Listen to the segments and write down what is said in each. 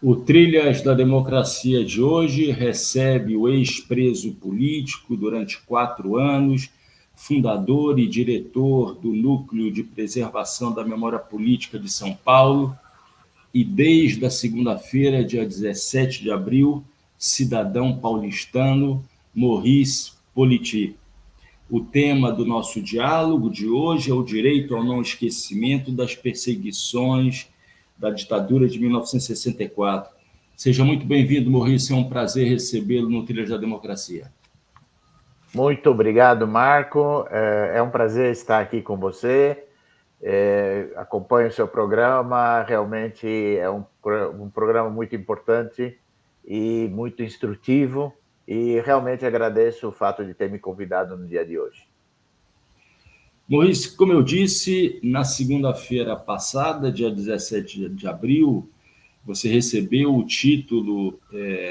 O Trilhas da Democracia de hoje recebe o ex-preso político durante 4 anos, fundador e diretor do Núcleo de Preservação da Memória Política de São Paulo e, desde a segunda-feira, dia 17 de abril, cidadão paulistano, Maurice Politi. O tema do nosso diálogo de hoje é o direito ao não esquecimento das perseguições da ditadura de 1964. Seja muito bem-vindo, Maurice, é um prazer recebê-lo no Trilhas da Democracia. Muito obrigado, Marco. É um prazer estar aqui com você. Acompanho o seu programa, realmente é um programa muito importante e muito instrutivo, e realmente agradeço o fato de ter me convidado no dia de hoje. Maurice, como eu disse, na segunda-feira passada, dia 17 de abril, você recebeu o título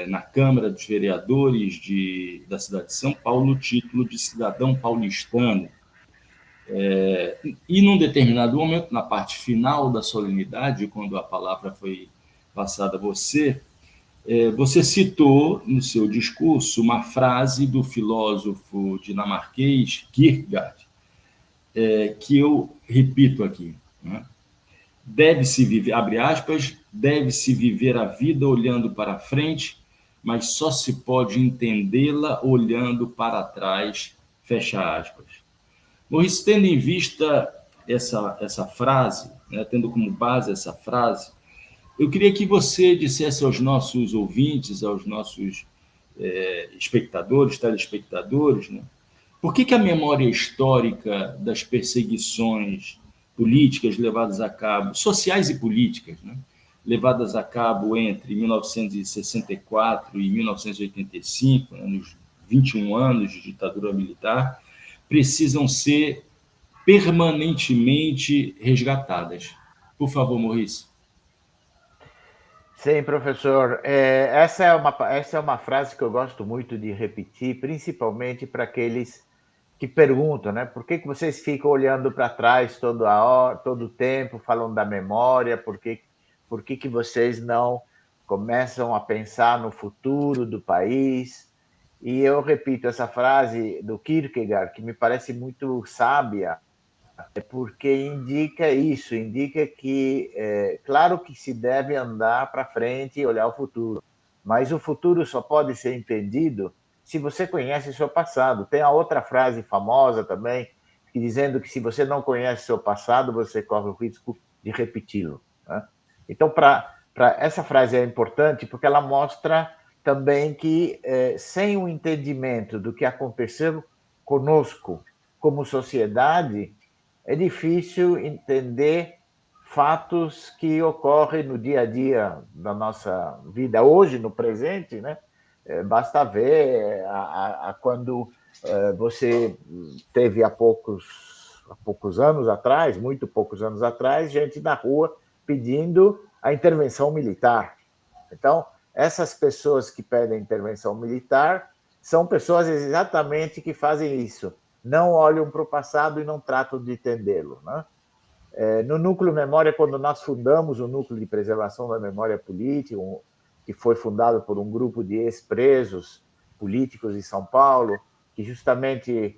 na Câmara dos Vereadores da cidade de São Paulo, o título de cidadão paulistano. E num determinado momento, na parte final da solenidade, quando a palavra foi passada a você, você citou no seu discurso uma frase do filósofo dinamarquês Kierkegaard, que eu repito aqui, né? Deve-se viver, abre aspas, deve-se viver a vida olhando para frente, mas só se pode entendê-la olhando para trás, fecha aspas. Maurice, tendo em vista essa frase, né, tendo como base essa frase, eu queria que você dissesse aos nossos ouvintes, aos nossos espectadores, telespectadores, né, por que a memória histórica das perseguições políticas levadas a cabo, sociais e políticas, né, levadas a cabo entre 1964 e 1985, né, nos 21 anos de ditadura militar, precisam ser permanentemente resgatadas? Por favor, Maurice. Sim, professor. Essa é uma frase que eu gosto muito de repetir, principalmente para aqueles que perguntam, né? Por que vocês ficam olhando para trás toda hora, todo o tempo, falando da memória? Por que vocês não começam a pensar no futuro do país? E eu repito essa frase do Kierkegaard, que me parece muito sábia, porque indica isso, indica que, claro que se deve andar para frente e olhar o futuro, mas o futuro só pode ser entendido se você conhece o seu passado. Tem a outra frase famosa também, dizendo que se você não conhece o seu passado, você corre o risco de repeti-lo, né? Então, essa frase é importante porque ela mostra também que, sem o entendimento do que aconteceu conosco como sociedade, é difícil entender fatos que ocorrem no dia a dia da nossa vida, hoje, no presente, né? Basta ver quando você teve há poucos anos atrás, muito poucos anos atrás, gente na rua pedindo a intervenção militar. Então, essas pessoas que pedem intervenção militar são pessoas exatamente que fazem isso. Não olham para o passado e não tratam de entendê-lo, né? No Núcleo Memória, quando nós fundamos o Núcleo de Preservação da Memória Política, que foi fundado por um grupo de ex-presos políticos de São Paulo, que justamente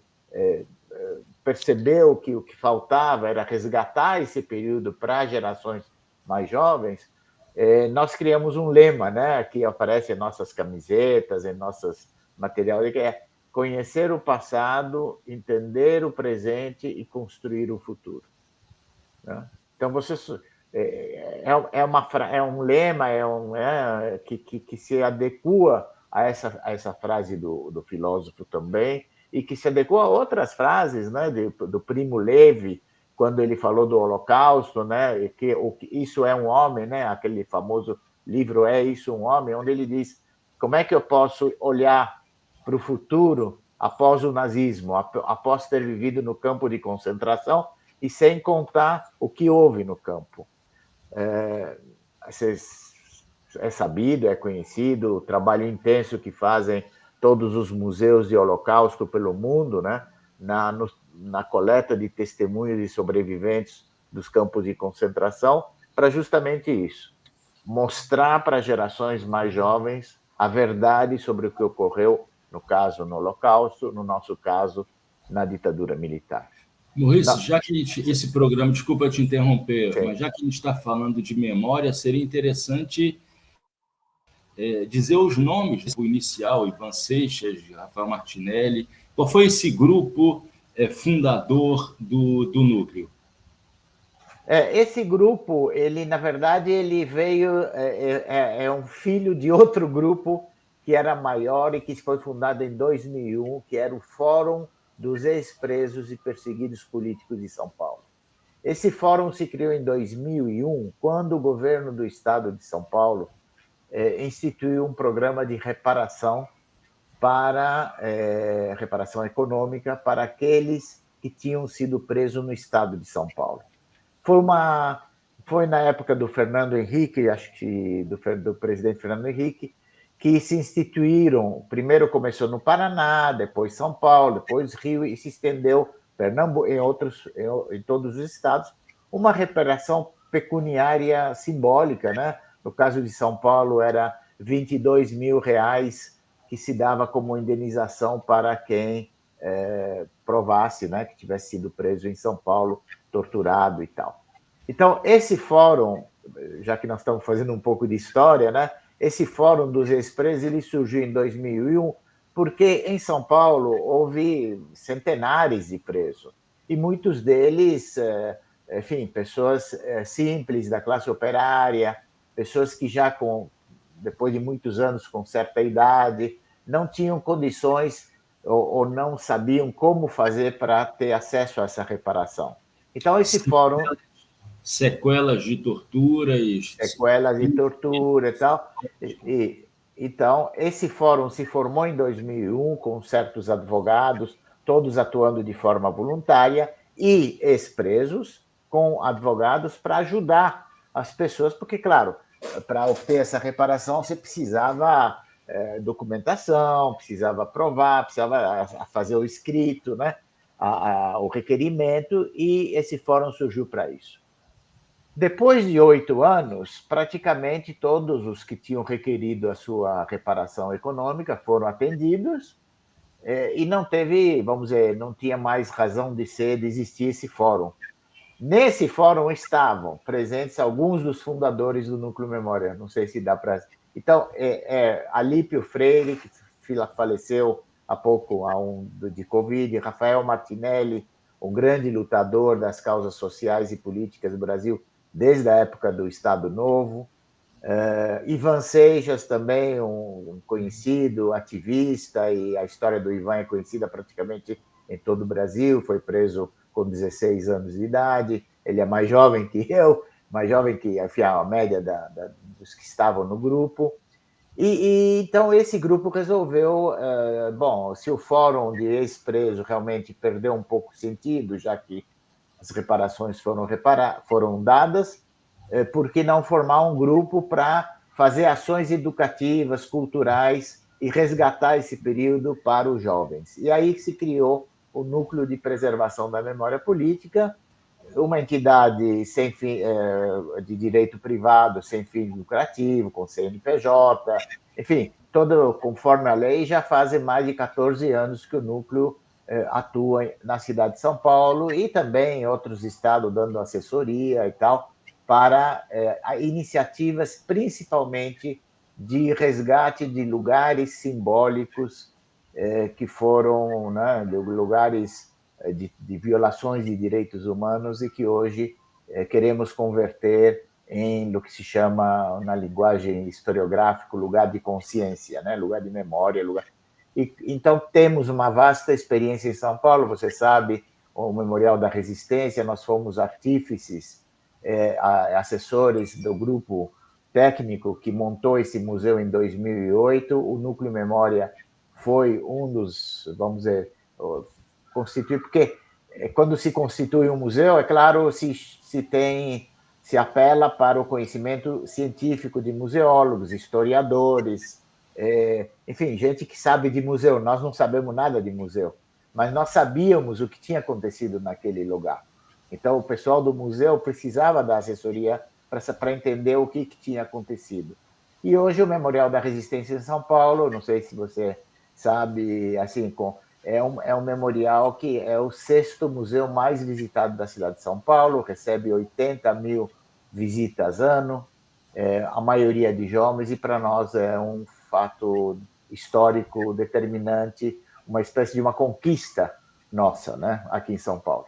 percebeu que o que faltava era resgatar esse período para gerações mais jovens, nós criamos um lema, né, que aparece em nossas camisetas, em nossos materiais, que é conhecer o passado, entender o presente e construir o futuro, né? Então, é um lema que se adequa a essa frase do filósofo também, e que se adequa a outras frases, né, do Primo Levi, quando ele falou do Holocausto, né, que isso é um homem, né, aquele famoso livro É Isso um Homem, onde ele diz: como é que eu posso olhar para o futuro após o nazismo, após ter vivido no campo de concentração, e sem contar o que houve no campo. É sabido, é conhecido o trabalho intenso que fazem todos os museus de Holocausto pelo mundo, né? na coleta de testemunhos de sobreviventes dos campos de concentração, para justamente isso, mostrar para gerações mais jovens a verdade sobre o que ocorreu, no caso, no Holocausto, no nosso caso, na ditadura militar. Maurício, Não, já que esse programa, desculpa te interromper, sim. mas já que a gente está falando de memória, seria interessante dizer os nomes, o inicial, Ivan Seixas, Rafael Martinelli. Qual foi esse grupo fundador do núcleo? Esse grupo, ele na verdade, ele veio, é um filho de outro grupo que era maior e que foi fundado em 2001, que era o Fórum dos Ex-Presos e Perseguidos Políticos de São Paulo. Esse fórum se criou em 2001, quando o governo do estado de São Paulo instituiu um programa de reparação reparação econômica para aqueles que tinham sido presos no estado de São Paulo. Foi na época do Fernando Henrique, acho que do presidente Fernando Henrique, que se instituíram. Primeiro começou no Paraná, depois São Paulo, depois Rio e se estendeu Pernambuco em todos os estados, uma reparação pecuniária simbólica, né? No caso de São Paulo era R$ 22.000 que se dava como indenização para quem provasse, né, que tivesse sido preso em São Paulo, torturado e tal. Então, esse fórum, já que nós estamos fazendo um pouco de história, né, esse fórum dos ex-presos ele surgiu em 2001 porque em São Paulo houve centenares de presos e muitos deles, enfim, pessoas simples da classe operária, pessoas que já depois de muitos anos com certa idade não tinham condições ou não sabiam como fazer para ter acesso a essa reparação. Então, esse fórum. Sequelas de torturas. Sequelas de tortura e tal. Então, esse fórum se formou em 2001 com certos advogados, todos atuando de forma voluntária, e ex-presos com advogados para ajudar as pessoas, porque, claro, para obter essa reparação você precisava documentação, precisava provar, precisava fazer o escrito, né? O requerimento, e esse fórum surgiu para isso. Depois de 8 anos, praticamente todos os que tinham requerido a sua reparação econômica foram atendidos e não teve, vamos dizer, não tinha mais razão de existir esse fórum. Nesse fórum estavam presentes alguns dos fundadores do Núcleo Memória, não sei se dá para... Então, Alípio Freire, que faleceu há pouco de Covid, Rafael Martinelli, um grande lutador das causas sociais e políticas do Brasil, desde a época do Estado Novo, Ivan Seixas também, um conhecido ativista, e a história do Ivan é conhecida praticamente em todo o Brasil, foi preso com 16 anos de idade, ele é mais jovem que eu, mais jovem que, enfim, a média dos que estavam no grupo. Então, esse grupo resolveu, bom, se o fórum de ex-preso realmente perdeu um pouco o sentido, já que as reparações foram dadas, por que não formar um grupo para fazer ações educativas, culturais e resgatar esse período para os jovens? E aí se criou o Núcleo de Preservação da Memória Política, uma entidade sem fim, de direito privado, sem fim lucrativo, com CNPJ, enfim, todo conforme a lei, já fazem mais de 14 anos que o núcleo atua na cidade de São Paulo e também em outros estados, dando assessoria e tal, para iniciativas principalmente de resgate de lugares simbólicos que foram, né, lugares de violações de direitos humanos e que hoje queremos converter em o que se chama, na linguagem historiográfica, lugar de consciência, né? Lugar de memória. Então, temos uma vasta experiência em São Paulo, você sabe, o Memorial da Resistência, nós fomos artífices, assessores do grupo técnico que montou esse museu em 2008, o Núcleo Memória foi um dos, vamos dizer, constituir, porque quando se constitui um museu, é claro, se apela para o conhecimento científico de museólogos, historiadores, enfim, gente que sabe de museu. Nós não sabemos nada de museu, mas nós sabíamos o que tinha acontecido naquele lugar. Então, o pessoal do museu precisava da assessoria para entender o que tinha acontecido. E hoje o Memorial da Resistência em São Paulo, não sei se você sabe, assim, é um memorial que é o sexto museu mais visitado da cidade de São Paulo, recebe 80 mil visitas ano, a maioria de jovens, e para nós é um fato histórico determinante, uma espécie de uma conquista nossa, né, aqui em São Paulo.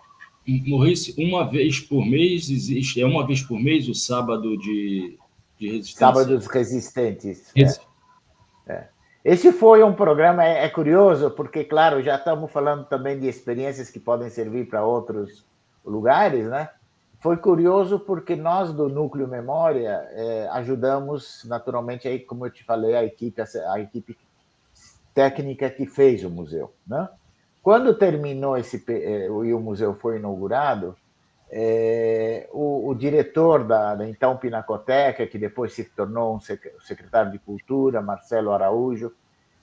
Maurício, uma vez por mês existe, é uma vez por mês o sábado de resistência? Sábados Resistentes. Esse foi um programa, curioso, porque, claro, já estamos falando também de experiências que podem servir para outros lugares, né? Foi curioso porque nós do Núcleo Memória ajudamos, naturalmente, aí, como eu te falei, a equipe técnica que fez o museu, né? Quando terminou e o museu foi inaugurado, o diretor da então Pinacoteca, que depois se tornou um secretário de Cultura, Marcelo Araújo,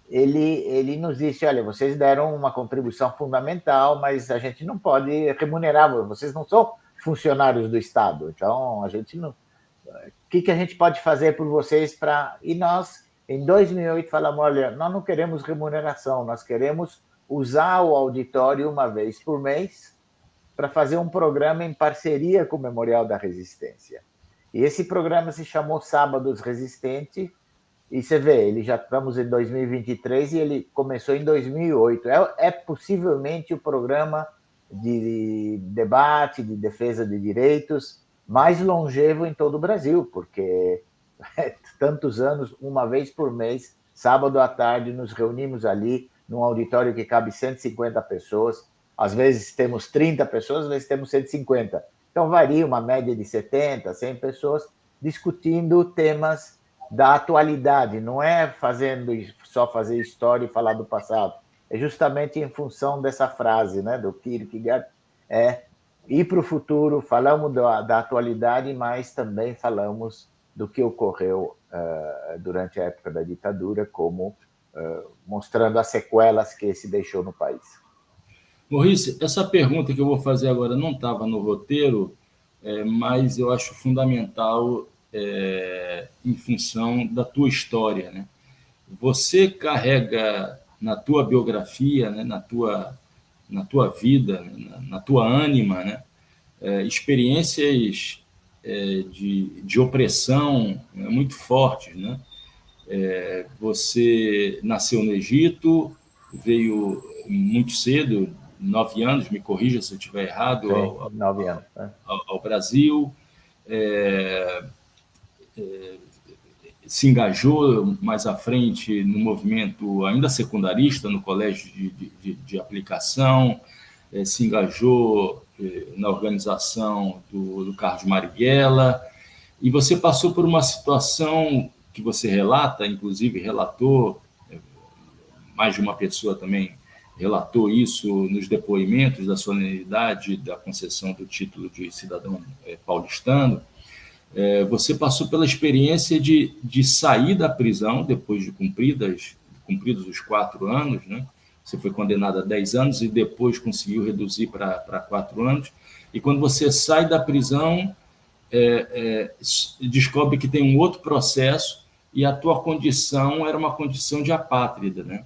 ele nos disse: olha, vocês deram uma contribuição fundamental, mas a gente não pode remunerar, vocês não são funcionários do Estado, então a gente não. O que a gente pode fazer por vocês para. E nós, em 2008, falamos: olha, nós não queremos remuneração, nós queremos usar o auditório uma vez por mês para fazer um programa em parceria com o Memorial da Resistência. E esse programa se chamou Sábados Resistente, e você vê, ele já estamos em 2023 e ele começou em 2008. É possivelmente o programa de debate, de defesa de direitos mais longevo em todo o Brasil, porque tantos anos, uma vez por mês, sábado à tarde, nos reunimos ali num auditório que cabe 150 pessoas. Às vezes temos 30 pessoas, às vezes temos 150. Então varia uma média de 70, 100 pessoas discutindo temas da atualidade. Não é só fazer história e falar do passado. É justamente em função dessa frase, né, do Kierkegaard, ir para o futuro, falamos da atualidade, mas também falamos do que ocorreu durante a época da ditadura, como mostrando as sequelas que se deixou no país. Maurício, essa pergunta que eu vou fazer agora não estava no roteiro, mas eu acho fundamental em função da tua história, né? Você carrega na tua biografia, né, na tua vida, na tua ânima, né, experiências de opressão muito fortes, né? Você nasceu no Egito, veio muito cedo, 9 anos, me corrija se eu estiver errado, Sim, 9 anos. ao Brasil, se engajou mais à frente no movimento ainda secundarista, no colégio de aplicação, se engajou na organização do Carlos Marighella, e você passou por uma situação que você relata, inclusive relatou, mais de uma pessoa também relatou isso nos depoimentos da solenidade da concessão do título de cidadão paulistano. Você passou pela experiência de sair da prisão depois de cumpridos os 4 anos, né? Você foi condenado a 10 anos e depois conseguiu reduzir para 4 anos. E quando você sai da prisão, descobre que tem um outro processo e a tua condição era uma condição de apátrida, né?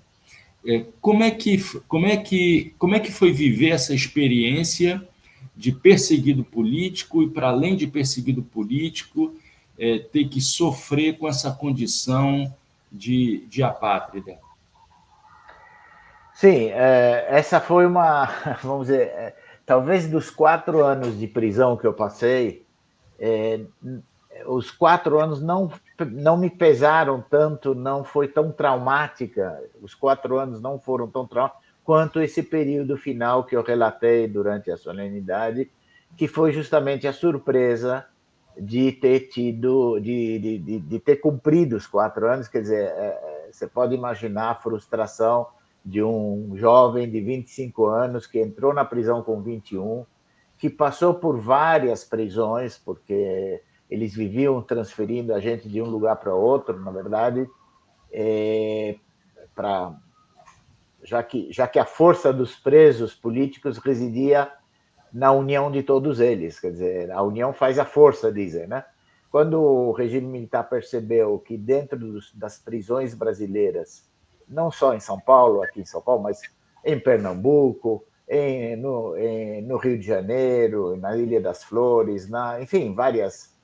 Como é que foi viver essa experiência de perseguido político e, para além de perseguido político, ter que sofrer com essa condição de apátrida? Sim, essa foi uma, vamos dizer, talvez dos 4 anos de prisão que eu passei, os 4 anos não me pesaram tanto, não foi tão traumática, os 4 anos não foram tão traumáticos quanto esse período final que eu relatei durante a solenidade, que foi justamente a surpresa de ter tido, de ter cumprido os 4 anos, quer dizer, você pode imaginar a frustração de um jovem de 25 anos que entrou na prisão com 21, que passou por várias prisões, porque eles viviam transferindo a gente de um lugar para outro, na verdade, já que a força dos presos políticos residia na união de todos eles, quer dizer, a união faz a força, dizem, né? quando o regime militar percebeu que dentro das prisões brasileiras, não só em São Paulo, aqui em São Paulo, mas em Pernambuco, no Rio de Janeiro, na Ilha das Flores, enfim, várias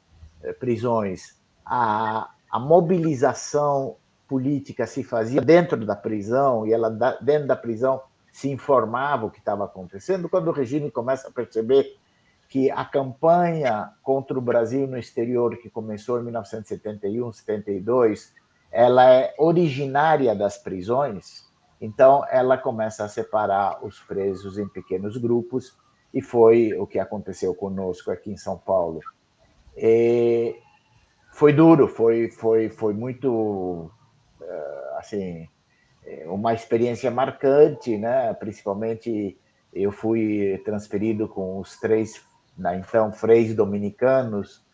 prisões, a mobilização política se fazia dentro da prisão e ela dentro da prisão se informava o que estava acontecendo. Quando o regime começa a perceber que a campanha contra o Brasil no exterior, que começou em 1971, 72, ela é originária das prisões, então ela começa a separar os presos em pequenos grupos, e foi o que aconteceu conosco aqui em São Paulo. E foi duro, foi muito, assim, uma experiência marcante, né? Principalmente eu fui transferido com os três, então, freis dominicanos,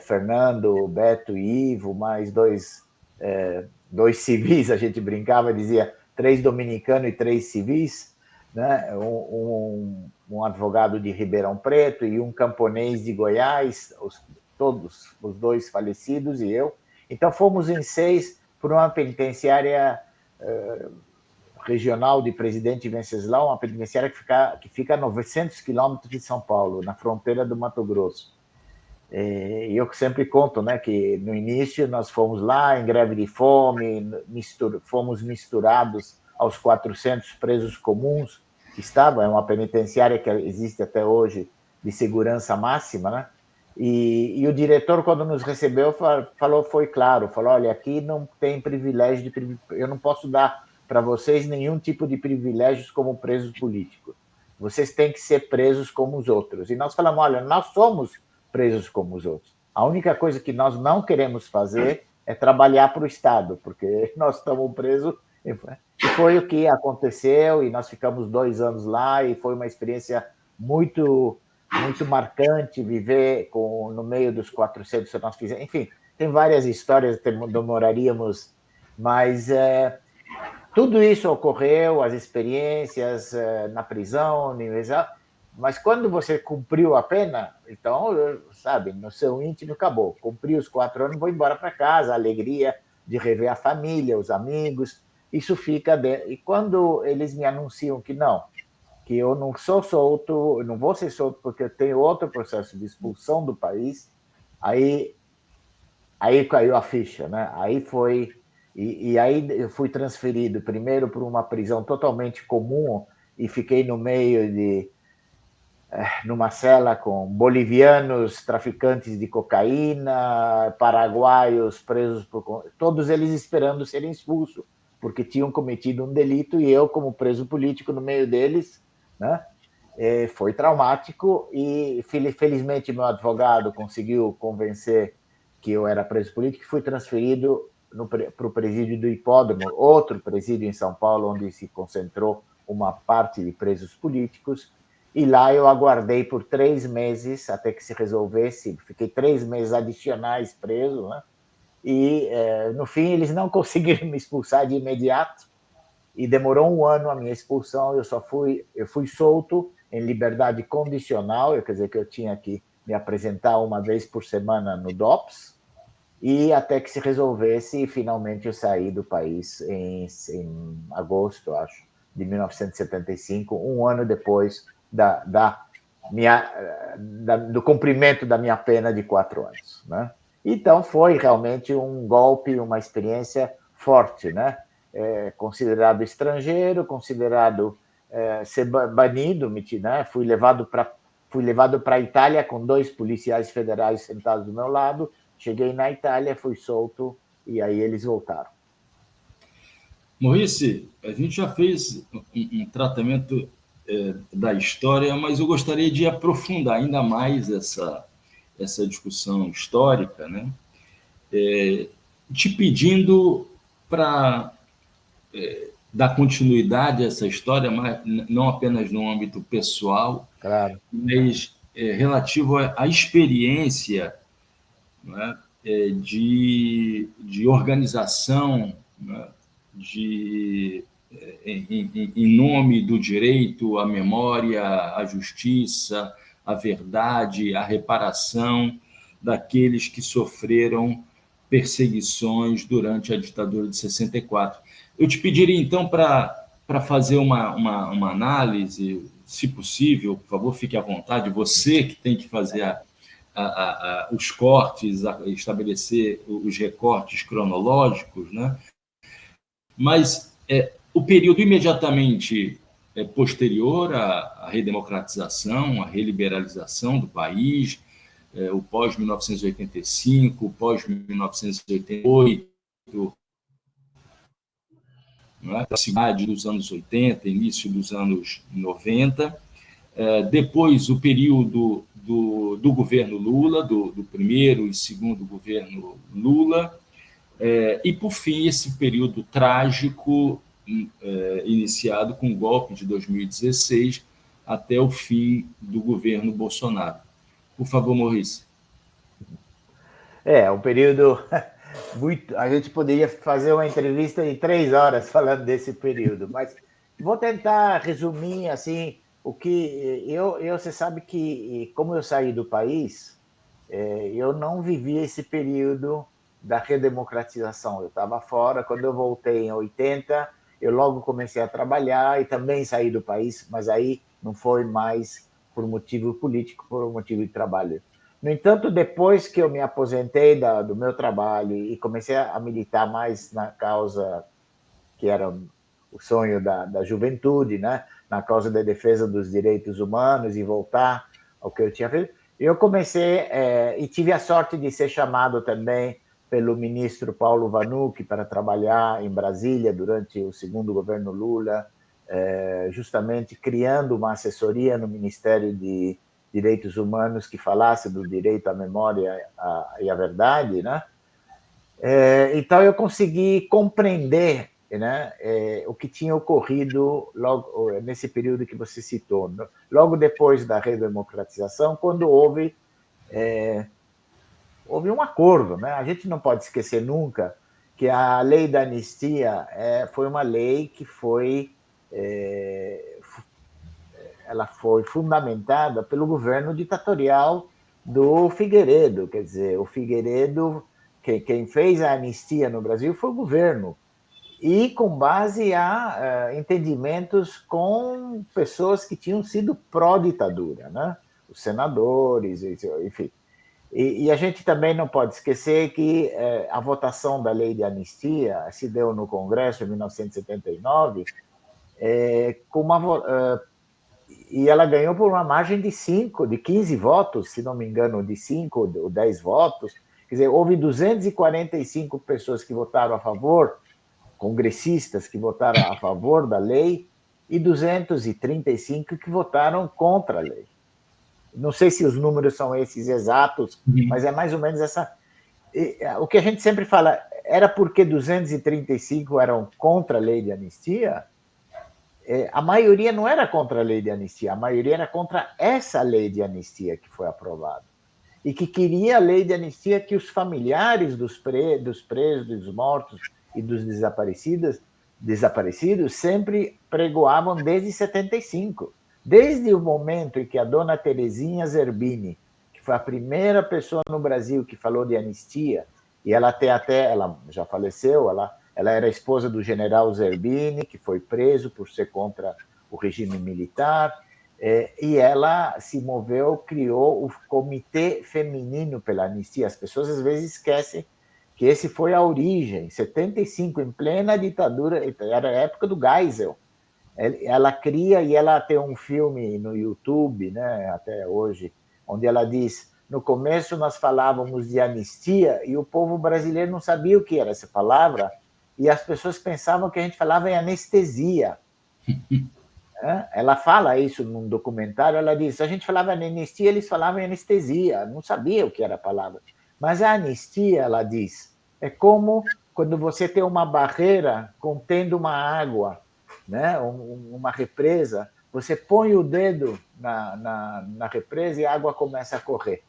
Fernando, Beto e Ivo, mais dois civis, a gente brincava, dizia três dominicanos e três civis, né? Um advogado de Ribeirão Preto e um camponês de Goiás, todos os dois falecidos e eu. Então fomos em 6 por uma penitenciária regional de Presidente Venceslau, uma penitenciária que fica a 900 quilômetros de São Paulo, na fronteira do Mato Grosso. E eu sempre conto, né, que no início nós fomos lá em greve de fome, fomos misturados aos 400 presos comuns que estavam, é uma penitenciária que existe até hoje de segurança máxima, né? E o diretor, quando nos recebeu, foi claro, falou, olha, aqui não tem privilégio, eu não posso dar para vocês nenhum tipo de privilégios como presos políticos. Vocês têm que ser presos como os outros. E nós falamos, olha, nós somos presos como os outros. A única coisa que nós não queremos fazer é trabalhar para o Estado, porque nós estamos presos. E foi o que aconteceu, e nós ficamos 2 anos lá, e foi uma experiência muito marcante viver no meio dos 400 que nós fizemos. Enfim, tem várias histórias, demoraríamos, mas tudo isso ocorreu, as experiências na prisão, mas quando você cumpriu a pena, então, sabe, no seu íntimo acabou. Cumpri os 4 anos, vou embora para casa, a alegria de rever a família, os amigos, isso fica dentro. E quando eles me anunciam que não, que eu não sou solto, eu não vou ser solto porque eu tenho outro processo de expulsão do país, aí caiu a ficha, né? Aí foi... E aí eu fui transferido primeiro para uma prisão totalmente comum e fiquei no meio numa cela com bolivianos, traficantes de cocaína, paraguaios presos todos eles esperando serem expulsos, porque tinham cometido um delito e eu, como preso político no meio deles, né? Foi traumático e, felizmente, meu advogado conseguiu convencer que eu era preso político e fui transferido para o presídio do Hipódromo, outro presídio em São Paulo, onde se concentrou uma parte de presos políticos, e lá eu aguardei por 3 meses até que se resolvesse, fiquei 3 meses adicionais preso, né? E no fim eles não conseguiram me expulsar de imediato, e demorou 1 ano a minha expulsão, eu fui solto em liberdade condicional, quer dizer que eu tinha que me apresentar uma vez por semana no DOPS, e até que se resolvesse, e finalmente eu saí do país em agosto, acho, de 1975, 1 ano depois do cumprimento da minha pena de 4 anos, né? Então foi realmente um golpe, uma experiência forte, né? Considerado estrangeiro, considerado ser banido, né? Fui levado para a Itália com 2 policiais federais sentados do meu lado. Cheguei na Itália, fui solto e aí eles voltaram. Maurice, a gente já fez um tratamento da história, mas eu gostaria de aprofundar ainda mais essa discussão histórica, né? Te pedindo para dar continuidade a essa história, mas não apenas no âmbito pessoal, claro, mas relativo à experiência, né, de organização, né, em nome do direito, à memória, à justiça, à verdade, à reparação, daqueles que sofreram perseguições durante a ditadura de 64. Eu te pediria, então, para fazer uma análise, se possível, por favor, fique à vontade, você que tem que fazer os cortes, estabelecer os recortes cronológicos, né? Mas o período imediatamente posterior à redemocratização, à reliberalização do país, o pós-1985, o pós-1988, né? A cidade dos anos 80, início dos anos 90, depois o período do governo Lula, do primeiro e segundo governo Lula, e, por fim, esse período trágico iniciado com o golpe de 2016 até o fim do governo Bolsonaro. Por favor, Maurício. Um período muito... A gente poderia fazer uma entrevista de 3 horas falando desse período, mas vou tentar resumir assim o que você sabe que, como eu saí do país, eu não vivi esse período da redemocratização. Eu estava fora. Quando eu voltei em 80, eu logo comecei a trabalhar e também saí do país, mas aí não foi mais por motivo político, por motivo de trabalho. No entanto, depois que eu me aposentei do meu trabalho e comecei a militar mais na causa que era o sonho da juventude, né? Na causa da defesa dos direitos humanos e voltar ao que eu tinha feito, eu comecei e tive a sorte de ser chamado também pelo ministro Paulo Vanucchi para trabalhar em Brasília durante o segundo governo Lula, justamente criando uma assessoria no Ministério de Direitos Humanos que falasse do direito à memória e à verdade, né? Então eu consegui compreender, né, o que tinha ocorrido logo nesse período que você citou, logo depois da redemocratização, quando houve um acordo, né? A gente não pode esquecer nunca que a lei da anistia foi uma lei que ela foi fundamentada pelo governo ditatorial do Figueiredo. Quer dizer, o Figueiredo, quem fez a anistia no Brasil foi o governo, e com base a entendimentos com pessoas que tinham sido pró-ditadura, né? Os senadores, enfim. E a gente também não pode esquecer que a votação da lei de anistia se deu no Congresso em 1979, com e ela ganhou por uma margem de 15 votos, se não me engano, de 5 ou 10 votos. Quer dizer, houve 245 pessoas que votaram a favor, congressistas que votaram a favor da lei, e 235 que votaram contra a lei. Não sei se os números são esses exatos, mas é mais ou menos essa... O que a gente sempre fala, era porque 235 eram contra a lei de anistia? A maioria não era contra a lei de anistia, a maioria era contra essa lei de anistia que foi aprovada. E que queria a lei de anistia que os familiares dos presos, dos mortos e dos desaparecidos sempre pregoavam desde 75. Desde o momento em que a dona Terezinha Zerbini, que foi a primeira pessoa no Brasil que falou de anistia, e ela ela já faleceu, ela era esposa do general Zerbini, que foi preso por ser contra o regime militar, e ela se moveu, criou o Comitê Feminino pela Anistia. As pessoas às vezes esquecem que esse foi a origem, 75, em plena ditadura, era a época do Geisel. Ela cria, e ela tem um filme no YouTube, né, até hoje, onde ela diz: no começo nós falávamos de anistia e o povo brasileiro não sabia o que era essa palavra, e as pessoas pensavam que a gente falava em anestesia. Ela fala isso num documentário, ela diz: a gente falava em anistia, eles falavam em anestesia, não sabia o que era a palavra. Mas a anistia, ela diz, é como quando você tem uma barreira contendo uma água, né? Uma represa, você põe o dedo na represa e a água começa a correr.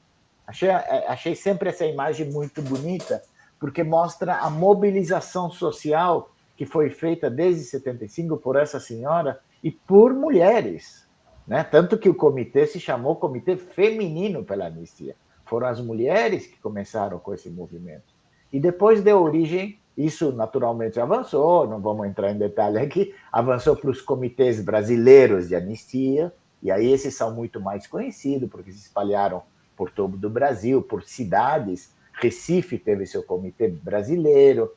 Achei sempre essa imagem muito bonita, porque mostra a mobilização social que foi feita desde 75 por essa senhora e por mulheres, né? Tanto que o comitê se chamou Comitê Feminino pela Anistia. foram as mulheres que começaram com esse movimento. E depois deu origem, isso naturalmente avançou, não vamos entrar em detalhe aqui, avançou para os comitês brasileiros de anistia, e aí esses são muito mais conhecidos, porque se espalharam por todo o Brasil, por cidades. Recife teve seu comitê brasileiro,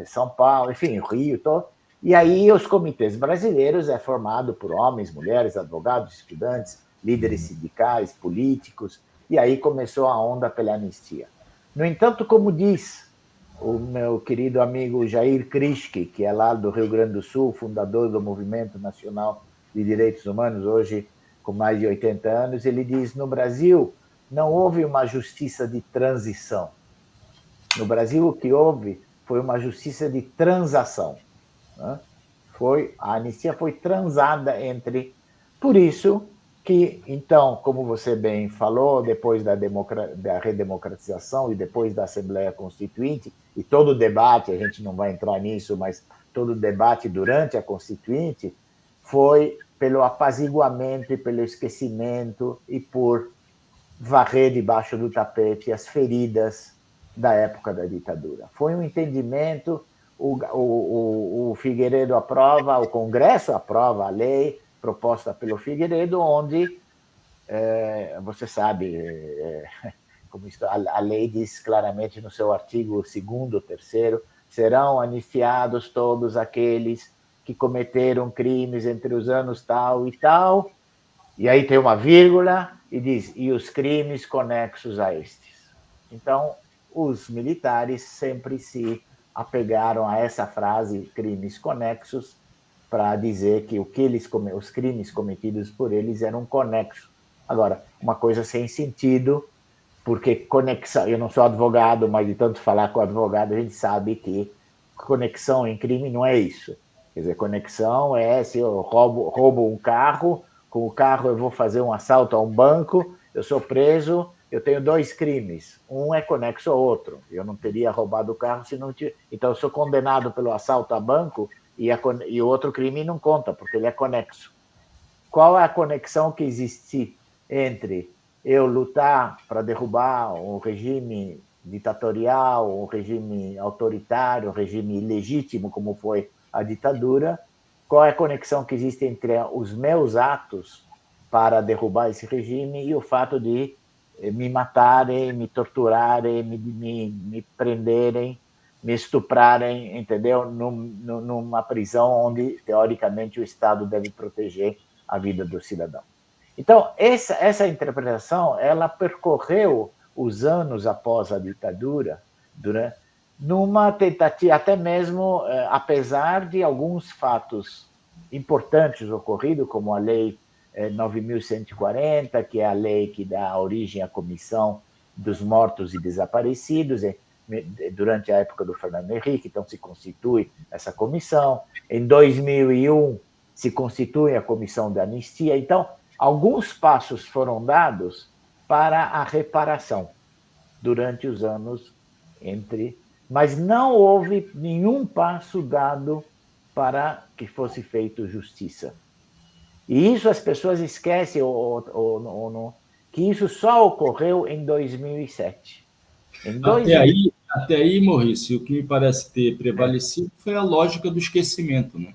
São Paulo, enfim, Rio, todo. E aí os comitês brasileiros é formado por homens, mulheres, advogados, estudantes, líderes sindicais, políticos, e aí começou a onda pela anistia. No entanto, como diz o meu querido amigo Jair Krischke, que é lá do Rio Grande do Sul, fundador do Movimento Nacional de Direitos Humanos, hoje com mais de 80 anos, ele diz: no Brasil não houve uma justiça de transição. No Brasil, o que houve foi uma justiça de transação. Né? A anistia foi transada entre. Por isso que, então, como você bem falou, depois da redemocratização e depois da Assembleia Constituinte, e todo o debate, a gente não vai entrar nisso, mas todo o debate durante a Constituinte foi pelo apaziguamento e pelo esquecimento e por varrer debaixo do tapete as feridas da época da ditadura. Foi um entendimento, o Figueiredo aprova, o Congresso aprova a lei proposta pelo Figueiredo, onde, você sabe, como a lei diz claramente no seu artigo 2º, 3º, serão anistiados todos aqueles que cometeram crimes entre os anos tal e tal, e aí tem uma vírgula e diz: e os crimes conexos a estes. Então, os militares sempre se apegaram a essa frase, crimes conexos, para dizer que os crimes cometidos por eles eram conexos. Agora, uma coisa sem sentido, porque conexão, eu não sou advogado, mas de tanto falar com advogado, a gente sabe que conexão em crime não é isso. Quer dizer, conexão é se eu roubo um carro, com o carro eu vou fazer um assalto a um banco, eu sou preso, eu tenho 2 crimes. Um é conexo ao outro. Eu não teria roubado o carro se não tinha. Então, eu sou condenado pelo assalto a banco e o outro crime não conta, porque ele é conexo. Qual é a conexão que existe entre eu lutar para derrubar um regime ditatorial, um regime autoritário, um regime ilegítimo, como foi a ditadura? Qual é a conexão que existe entre os meus atos para derrubar esse regime e o fato de me matarem, me torturarem, me prenderem, me estuprarem, entendeu? Numa prisão onde, teoricamente, o Estado deve proteger a vida do cidadão. Então, essa interpretação, ela percorreu os anos após a ditadura, numa tentativa, até mesmo, apesar de alguns fatos importantes ocorridos, como a Lei 9.140, que é a lei que dá origem à Comissão dos Mortos e Desaparecidos, durante a época do Fernando Henrique, então se constitui essa comissão. Em 2001, se constitui a Comissão da Anistia. Então, alguns passos foram dados para a reparação durante os anos mas não houve nenhum passo dado para que fosse feito justiça. E isso as pessoas esquecem que isso só ocorreu em 2007. Até aí, Maurício, o que me parece ter prevalecido foi a lógica do esquecimento, né?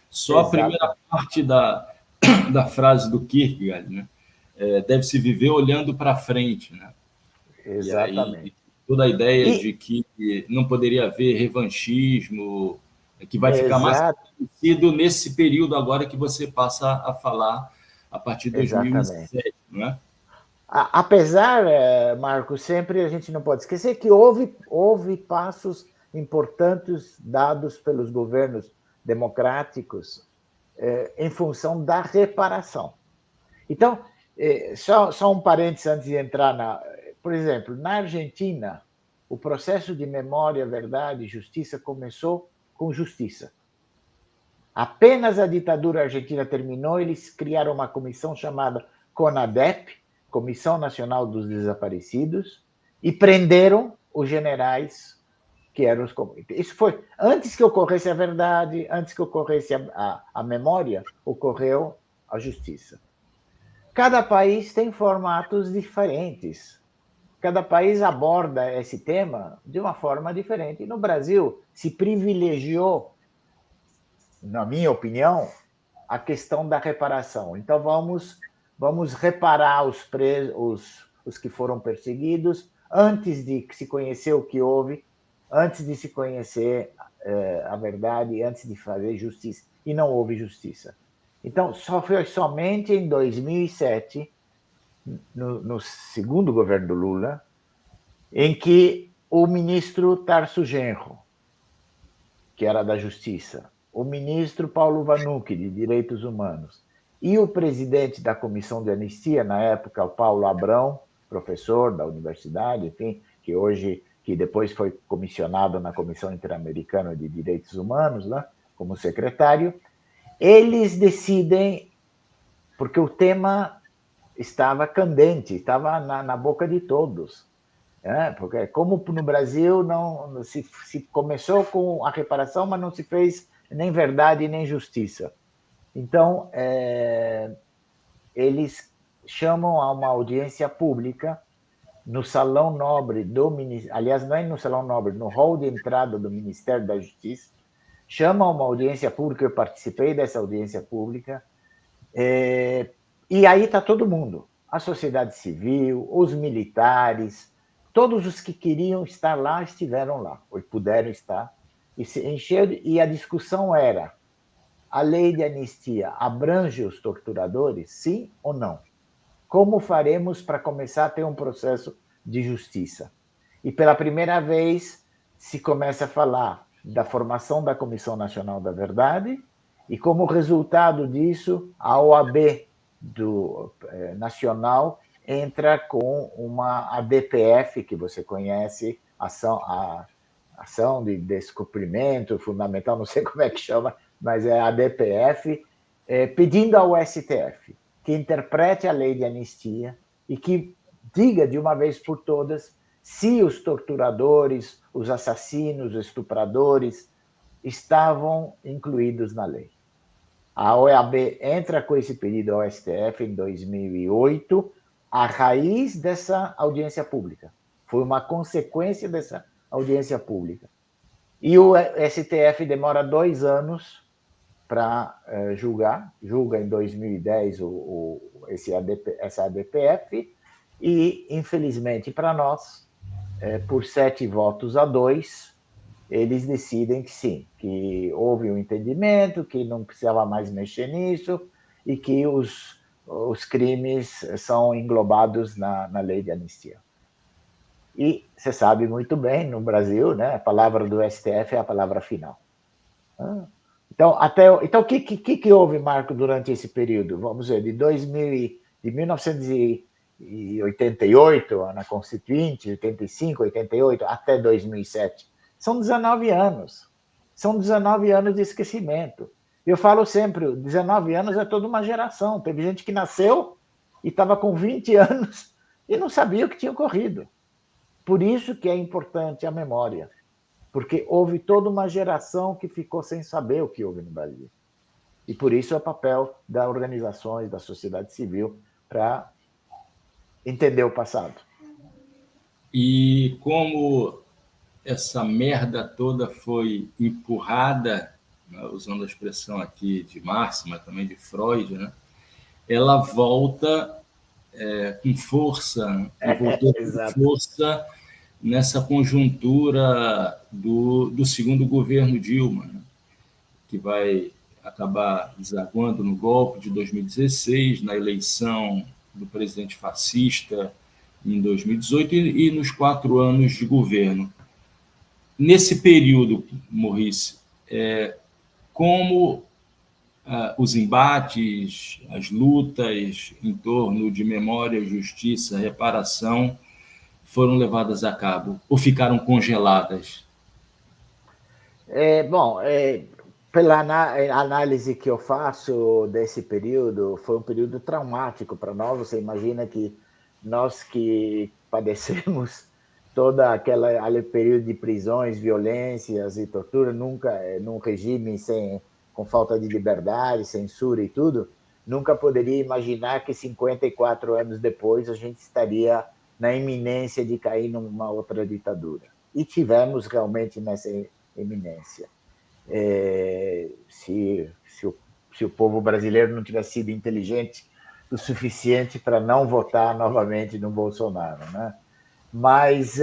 Só a primeira Exato. parte da frase do Kierkegaard, né? Deve se viver olhando para frente, né? E aí Exatamente. toda a ideia E, de que não poderia haver revanchismo, que vai ficar mais exato, conhecido nesse período agora que você passa a falar a partir de exatamente. 2007, não é? Apesar, Marco, sempre a gente não pode esquecer que houve passos importantes dados pelos governos democráticos em função da reparação. Então, só um parênteses antes de entrar Por exemplo, na Argentina, o processo de memória, verdade e justiça começou com justiça. Apenas a ditadura argentina terminou, eles criaram uma comissão chamada CONADEP, Comissão Nacional dos Desaparecidos, e prenderam os generais que eram os comunistas. Isso foi antes que ocorresse a verdade, antes que ocorresse a memória, ocorreu a justiça. Cada país tem formatos diferentes. Cada país aborda esse tema de uma forma diferente. No Brasil, se privilegiou, na minha opinião, a questão da reparação. Então, vamos reparar os que foram perseguidos antes de se conhecer o que houve, antes de se conhecer a verdade, antes de fazer justiça. E não houve justiça. Então, só foi somente em 2007, no segundo governo do Lula, em que o ministro Tarso Genro, que era da Justiça, o ministro Paulo Vanucchi, de Direitos Humanos, e o presidente da Comissão de Anistia, na época, o Paulo Abrão, professor da universidade, enfim, que depois foi comissionado na Comissão Interamericana de Direitos Humanos, né, como secretário, eles decidem, porque o tema estava candente, estava na boca de todos. Porque como no Brasil não se começou com a reparação, mas não se fez nem verdade nem justiça. Então, eles chamam a uma audiência pública no Salão Nobre do Ministério, aliás, não é no Salão Nobre, no hall de entrada do Ministério da Justiça, chamam uma audiência pública, eu participei dessa audiência pública, e aí está todo mundo, a sociedade civil, os militares, todos os que queriam estar lá estiveram lá, ou puderam estar, e se encheu, e a discussão era: a lei de anistia abrange os torturadores, sim ou não? Como faremos para começar a ter um processo de justiça? E pela primeira vez se começa a falar da formação da Comissão Nacional da Verdade, e como resultado disso, a OAB nacional entra com uma ADPF, que você conhece, a ação de descumprimento fundamental, não sei como é que chama, mas é a ADPF, pedindo ao STF que interprete a lei de anistia e que diga de uma vez por todas se os torturadores, os assassinos, os estupradores estavam incluídos na lei. A OAB entra com esse pedido ao STF em 2008, a raiz dessa audiência pública. Foi uma consequência dessa audiência pública. E o STF demora 2 anos para julga em 2010 essa ADPF, e, infelizmente para nós, por 7 votos a 2, eles decidem que sim, que houve um entendimento, que não precisava mais mexer nisso e que os crimes são englobados na lei de anistia. E você sabe muito bem, no Brasil, né, a palavra do STF é a palavra final. Então, o que houve, Marco, durante esse período? Vamos ver, de 1988, na Constituinte, 85, 88, até 2007. São 19 anos. São 19 anos de esquecimento. Eu falo sempre, 19 anos é toda uma geração. Teve gente que nasceu e estava com 20 anos e não sabia o que tinha ocorrido. Por isso que é importante a memória, porque houve toda uma geração que ficou sem saber o que houve no Brasil. E por isso é o papel das organizações, da sociedade civil, para entender o passado. E como essa merda toda foi empurrada, né, usando a expressão aqui de Marx, mas também de Freud, né, ela volta com força, né, e voltou com força nessa conjuntura do segundo governo Dilma, né, que vai acabar desaguando no golpe de 2016, na eleição do presidente fascista em 2018 e nos 4 anos de governo. Nesse período, Maurice, como os embates, as lutas em torno de memória, justiça, reparação foram levadas a cabo ou ficaram congeladas? Pela análise que eu faço desse período, foi um período traumático para nós. Você imagina que nós que padecemos toda aquele período de prisões, violências e tortura, nunca num regime com falta de liberdade, censura e tudo, nunca poderia imaginar que 54 anos depois a gente estaria na iminência de cair numa outra ditadura. E tivemos realmente nessa iminência. Se o povo brasileiro não tivesse sido inteligente o suficiente para não votar novamente no Bolsonaro, né? Mas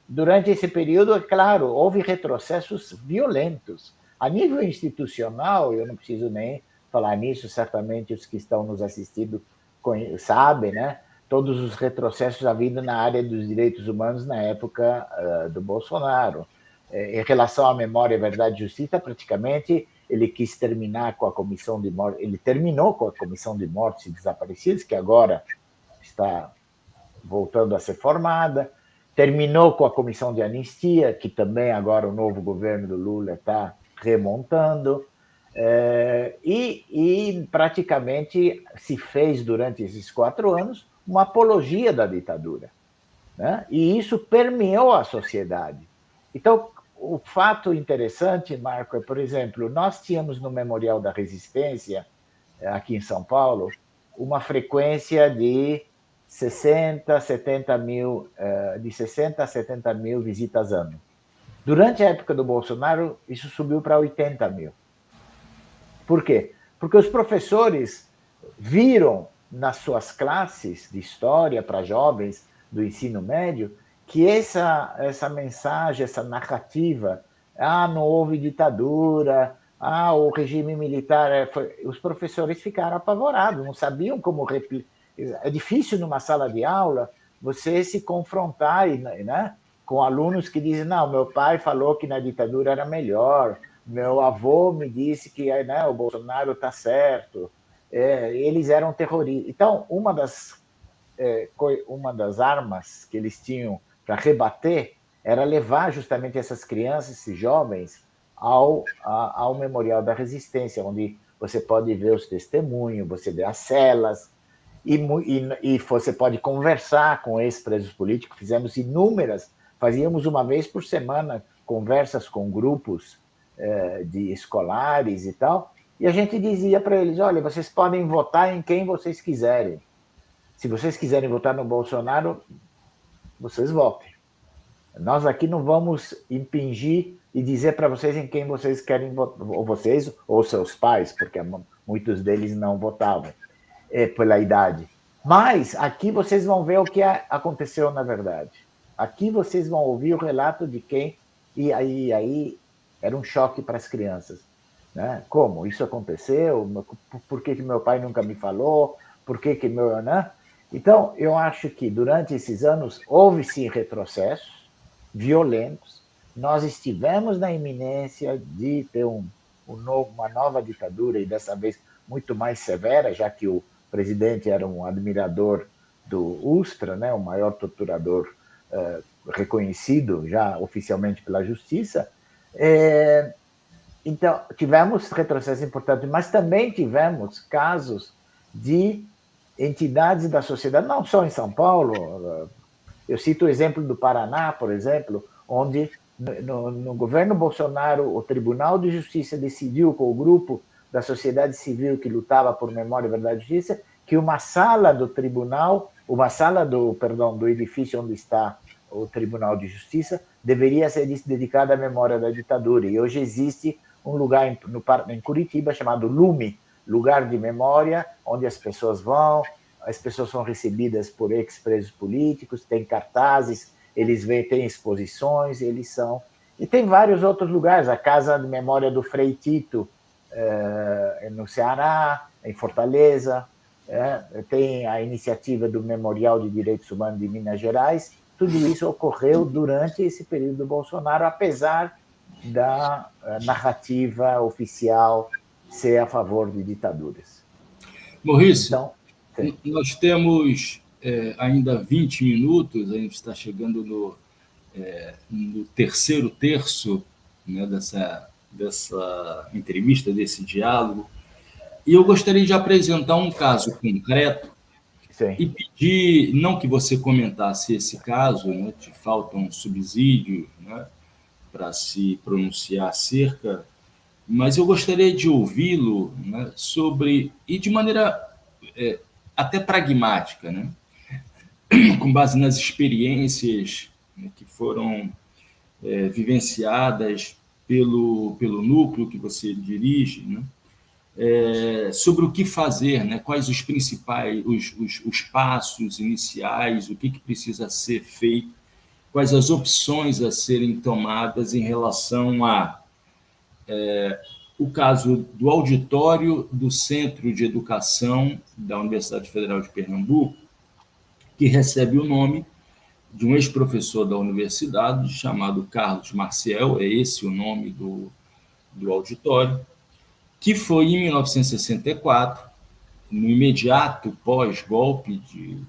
durante esse período, é claro, houve retrocessos violentos. A nível institucional, eu não preciso nem falar nisso, certamente os que estão nos assistindo sabem, né? Todos os retrocessos havidos na área dos direitos humanos na época do Bolsonaro. Em relação à memória, verdade e justiça, praticamente ele quis terminar com a comissão de morte, ele terminou com a comissão de mortes e desaparecidos, que agora está voltando a ser formada, terminou com a comissão de anistia, que também agora o novo governo do Lula está remontando, e praticamente se fez, durante esses 4 anos, uma apologia da ditadura, né? E isso permeou a sociedade. Então, o fato interessante, Marco, é, por exemplo, nós tínhamos no Memorial da Resistência, aqui em São Paulo, uma frequência de 60 a 70 mil, de 60 a 70 mil visitas ano. Durante a época do Bolsonaro, isso subiu para 80 mil. Por quê? Porque os professores viram nas suas classes de história para jovens do ensino médio que essa mensagem, essa narrativa, não houve ditadura, o regime militar... Os professores ficaram apavorados, não sabiam como... É difícil numa sala de aula você se confrontar, né, com alunos que dizem, não, meu pai falou que na ditadura era melhor, meu avô me disse que, né, o Bolsonaro está certo. Eles eram terroristas. Então, uma das armas que eles tinham para rebater era levar justamente essas crianças, esses jovens, ao Memorial da Resistência, onde você pode ver os testemunhos, você vê as celas, e você pode conversar com ex-presos políticos. Fazíamos uma vez por semana conversas com grupos de escolares e tal, e a gente dizia para eles, olha, vocês podem votar em quem vocês quiserem. Se vocês quiserem votar no Bolsonaro, vocês votem. Nós aqui não vamos impingir e dizer para vocês em quem vocês querem votar, ou vocês ou seus pais, porque muitos deles não votavam pela idade. Mas aqui vocês vão ver o que aconteceu na verdade. Aqui vocês vão ouvir o relato de quem... E aí era um choque para as crianças, né? Como? Isso aconteceu? Por que meu pai nunca me falou? Por que meu... Né? Então, eu acho que durante esses anos houve sim retrocessos violentos. Nós estivemos na iminência de ter uma nova ditadura, e dessa vez muito mais severa, já que o presidente era um admirador do Ustra, né, o maior torturador reconhecido já oficialmente pela justiça. Então, tivemos retrocessos importantes, mas também tivemos casos de entidades da sociedade, não só em São Paulo. Eu cito o exemplo do Paraná, por exemplo, onde no governo Bolsonaro o Tribunal de Justiça decidiu, com o grupo da sociedade civil que lutava por memória, verdade e justiça, que uma sala do edifício onde está o Tribunal de Justiça deveria ser dedicada à memória da ditadura. E hoje existe um lugar em Curitiba chamado Lume, lugar de memória, onde as pessoas são recebidas por ex-presos políticos, tem cartazes, eles têm exposições, E tem vários outros lugares, a Casa de Memória do Frei Tito, no Ceará, em Fortaleza, tem a iniciativa do Memorial de Direitos Humanos de Minas Gerais. Tudo isso ocorreu durante esse período do Bolsonaro, apesar da narrativa oficial ser a favor de ditaduras. Maurício, então, nós temos ainda 20 minutos, a gente está chegando no terceiro terço, né, dessa entrevista, desse diálogo, e eu gostaria de apresentar um caso concreto. Sim. E pedir, não que você comentasse esse caso, né, te falta um subsídio, né, para se pronunciar acerca, mas eu gostaria de ouvi-lo, né, sobre, e de maneira até pragmática, né, com base nas experiências, né, que foram vivenciadas pelo núcleo que você dirige, né, sobre o que fazer, né, quais os principais, os passos iniciais, o que precisa ser feito, quais as opções a serem tomadas em relação a o caso do auditório do Centro de Educação da Universidade Federal de Pernambuco, que recebe o nome de um ex-professor da universidade chamado Carlos Marcial, é esse o nome do auditório, que foi em 1964, no imediato pós-golpe de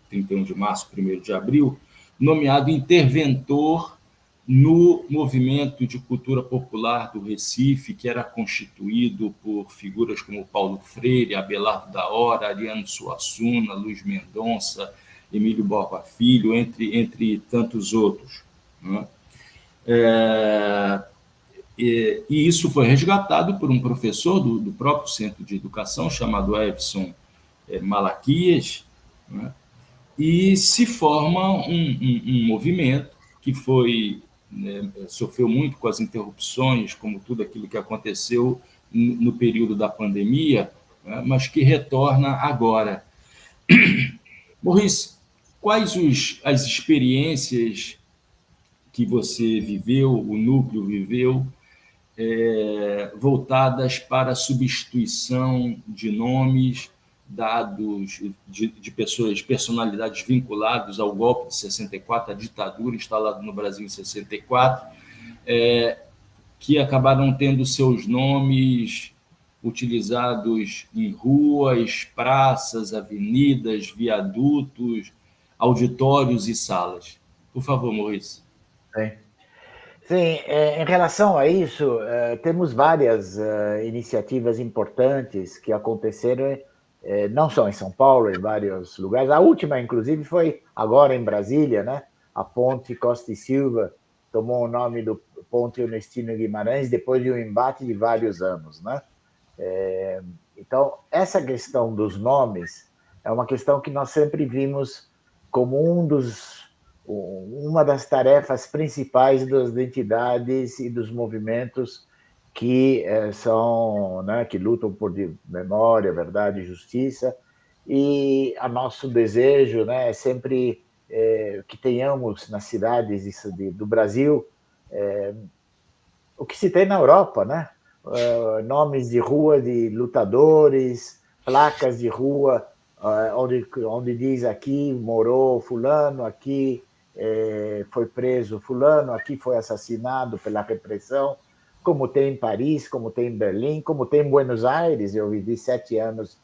31 de março, 1º de abril, nomeado interventor no movimento de cultura popular do Recife, que era constituído por figuras como Paulo Freire, Abelardo da Hora, Ariano Suassuna, Luiz Mendonça, Emílio Borba Filho, entre tantos outros. Né? E isso foi resgatado por um professor do próprio Centro de Educação, chamado Everson Malaquias, né? E se forma um movimento que foi, né, sofreu muito com as interrupções, como tudo aquilo que aconteceu no período da pandemia, né, mas que retorna agora. Maurice, quais as experiências que você viveu, o núcleo viveu, voltadas para a substituição de nomes dados de pessoas, personalidades vinculadas ao golpe de 64, à ditadura instalada no Brasil em 64, que acabaram tendo seus nomes utilizados em ruas, praças, avenidas, viadutos, auditórios e salas. Por favor, Maurício. Sim, em relação a isso, temos várias iniciativas importantes que aconteceram, não só em São Paulo, em vários lugares. A última, inclusive, foi agora em Brasília, né? A Ponte Costa e Silva tomou o nome do Ponte Ernestina Guimarães depois de um embate de vários anos, né? Então, essa questão dos nomes é uma questão que nós sempre vimos como uma das tarefas principais das entidades e dos movimentos que são, né, que lutam por memória, verdade e justiça. E o nosso desejo, né, é sempre que tenhamos nas cidades do Brasil o que se tem na Europa, né? Nomes de rua de lutadores, placas de rua onde diz aqui morou fulano, aqui foi preso fulano, aqui foi assassinado pela repressão, como tem em Paris, como tem em Berlim, como tem em Buenos Aires. Eu vivi 7 anos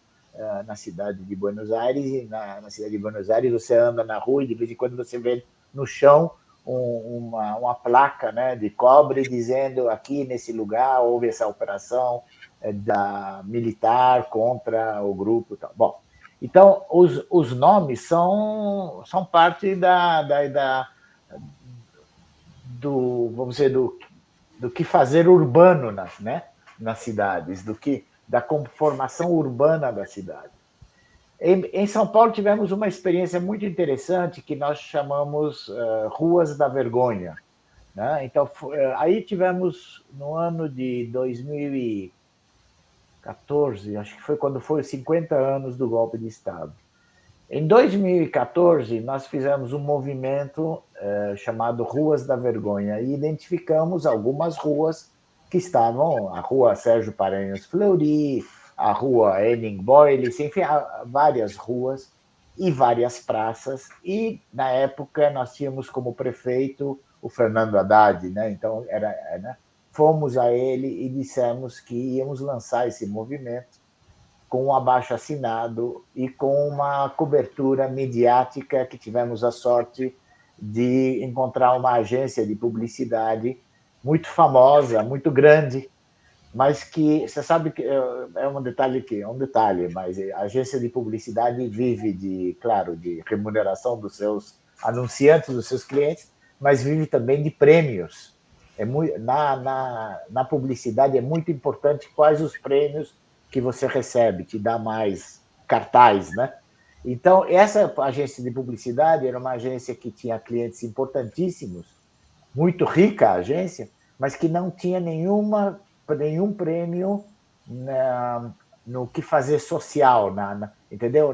na cidade de Buenos Aires, e na cidade de Buenos Aires você anda na rua e de vez em quando você vê no chão uma placa, né, de cobre dizendo aqui nesse lugar houve essa operação da militar contra o grupo. Tal. Bom, então os nomes são parte do, vamos dizer, do que fazer urbano nas cidades, da conformação urbana da cidade. Em São Paulo tivemos uma experiência muito interessante que nós chamamos Ruas da Vergonha. Né? Então, aí tivemos no ano de 2014, acho que foi quando foi os 50 anos do golpe de Estado. Em 2014, nós fizemos um movimento chamado Ruas da Vergonha e identificamos algumas ruas que estavam, a Rua Sérgio Paranhos Fleury, a Rua Henning Boyle, enfim, várias ruas e várias praças. E, na época, nós tínhamos como prefeito o Fernando Haddad, né? Então, fomos a ele e dissemos que íamos lançar esse movimento com um abaixo-assinado e com uma cobertura midiática que tivemos a sorte de encontrar uma agência de publicidade muito famosa, muito grande, mas que você sabe que é um detalhe, mas a agência de publicidade vive claro, de remuneração dos seus anunciantes, dos seus clientes, mas vive também de prêmios. Na publicidade é muito importante quais os prêmios que você recebe, te dá mais cartaz, né? Então, essa agência de publicidade era uma agência que tinha clientes importantíssimos, muito rica a agência, mas que não tinha nenhum prêmio no que fazer social, entendeu?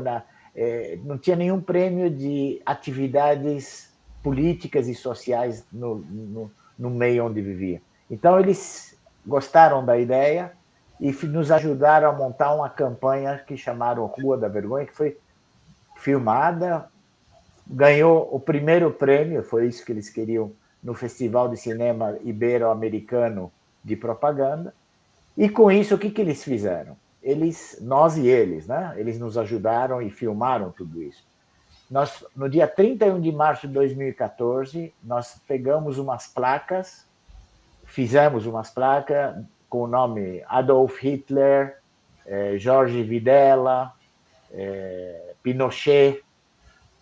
Não tinha nenhum prêmio de atividades políticas e sociais no meio onde vivia. Então, eles gostaram da ideia e nos ajudaram a montar uma campanha que chamaram Rua da Vergonha, que foi filmada, ganhou o primeiro prêmio, foi isso que eles queriam, no Festival de Cinema Ibero-Americano de Propaganda. E com isso, o que eles fizeram? Nós e eles, né? Eles nos ajudaram e filmaram tudo isso. No dia 31 de março de 2014, nós pegamos umas placas, fizemos umas placas com o nome Adolf Hitler, Jorge Videla, Pinochet,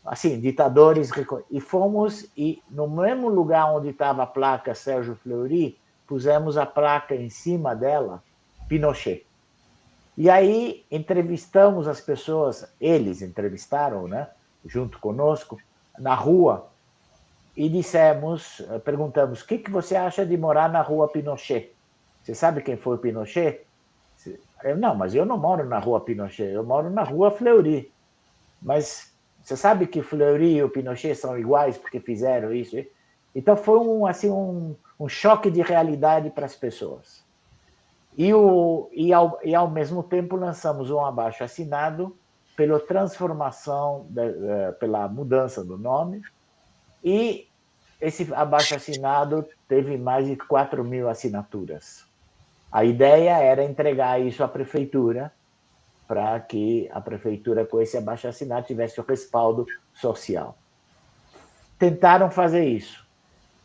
assim, ditadores, e fomos, e no mesmo lugar onde estava a placa Sérgio Fleury, pusemos a placa em cima dela, Pinochet. E aí entrevistamos as pessoas, eles entrevistaram, né, junto conosco, na rua, e perguntamos, o que você acha de morar na rua Pinochet? Você sabe quem foi o Pinochet? Não, mas eu não moro na rua Pinochet, eu moro na rua Fleury. Mas você sabe que Fleury e o Pinochet são iguais porque fizeram isso? Então foi um choque de realidade para as pessoas. Ao mesmo tempo lançamos um abaixo-assinado pela mudança do nome, e esse abaixo-assinado teve mais de 4.000 assinaturas. A ideia era entregar isso à prefeitura, para que a prefeitura, com esse abaixo-assinado, tivesse o respaldo social. Tentaram fazer isso.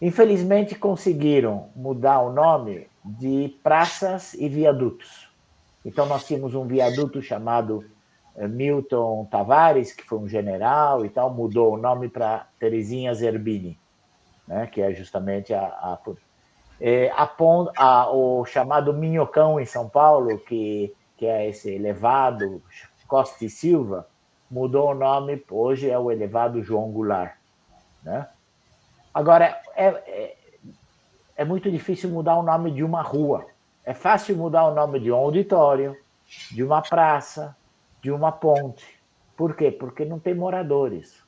Infelizmente, conseguiram mudar o nome de praças e viadutos. Então, nós tínhamos um viaduto chamado Milton Tavares, que foi um general e tal, mudou o nome para Terezinha Zerbini, né, que é justamente o chamado Minhocão em São Paulo, que é esse elevado Costa e Silva, mudou o nome, hoje é o elevado João Goulart. Né? Agora, é muito difícil mudar o nome de uma rua. É fácil mudar o nome de um auditório, de uma praça, de uma ponte. Por quê? Porque não tem moradores.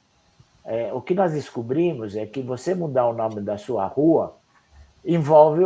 O que nós descobrimos é que você mudar o nome da sua rua envolve